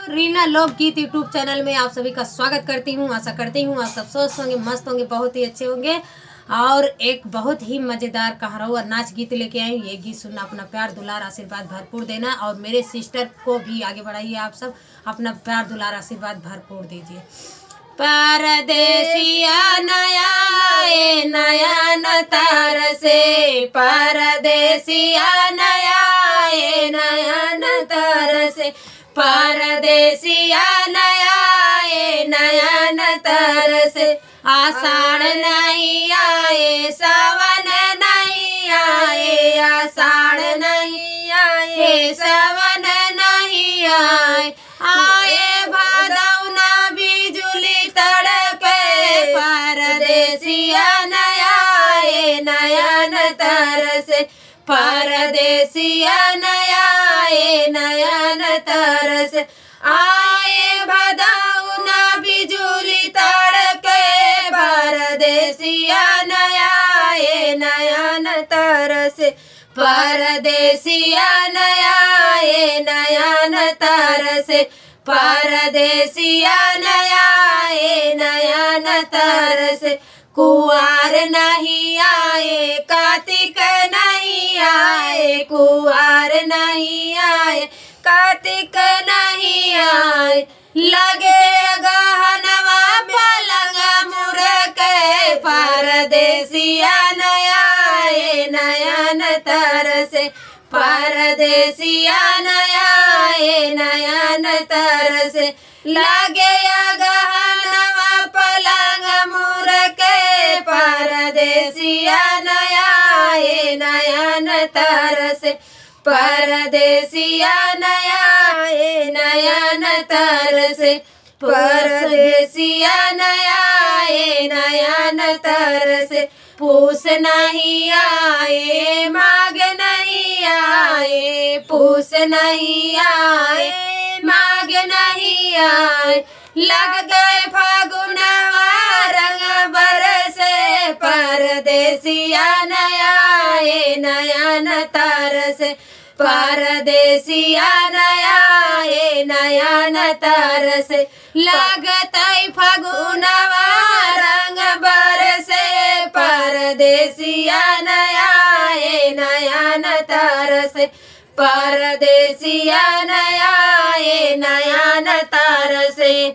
रीना लोकगीत YouTube channel में आप सभी का स्वागत करती हूँ। आशा करती हूँ आप सब स्वस्थ होंगे, मस्त होंगे, बहुत ही अच्छे होंगे। और एक बहुत ही मज़ेदार कहारू और नाच गीत लेके आई हूँ। ये गीत सुनना, अपना प्यार दुलार आशीर्वाद भरपूर देना और मेरे सिस्टर को भी आगे बढ़ाइए। आप सब अपना प्यार दुलार आशीर्वाद भरपूर दीजिए। परदेसिया नया आए नयन तार से, परदेसिया नया आए नयन तार से, परदेसिया नया आए नयन तार से। आषाढ़ नहीं आए सावन नहीं आए, आषाढ़ नहीं आए सावन नहीं आए, आए भादौना बिजुली तड़के, परदेसिया नया आए नयन तार से, परदेसिया नया आए नयन तार से। आए भादौना बिजुली तड़के, परदेसिया नया आए नयन तार से, परदेसिया नया आए नयन तार से, परदेसिया नया आए नयन तार से। कुंवार नहीं आए कार्तिक नहीं आए, कुंवार नहीं आए कार्तिक नहीं आए, लगे गहनवा पलंग मुरके, परदेसिया नया आए नयन तार से, परदेसिया नया आए नयन तार से। लगे गहनवा पलंग मुरके, परदेसिया नया आए नयन तार से, परदेसिया नया आए नयन तार से, परदेसिया नया आए नयन तार से। पूस नहीं आए माघ नहीं आए, पूस नहीं आए माघ नहीं आए, लग गए फागुनवा रंग बरसे, परदेसिया नया आए नयन तार से, परदेसिया नया आए नयन तार से। लगतई फागुनवा रंग बरसे, परदेसिया नया आए नयन तार से, परदेसिया नया आए नयन तार से।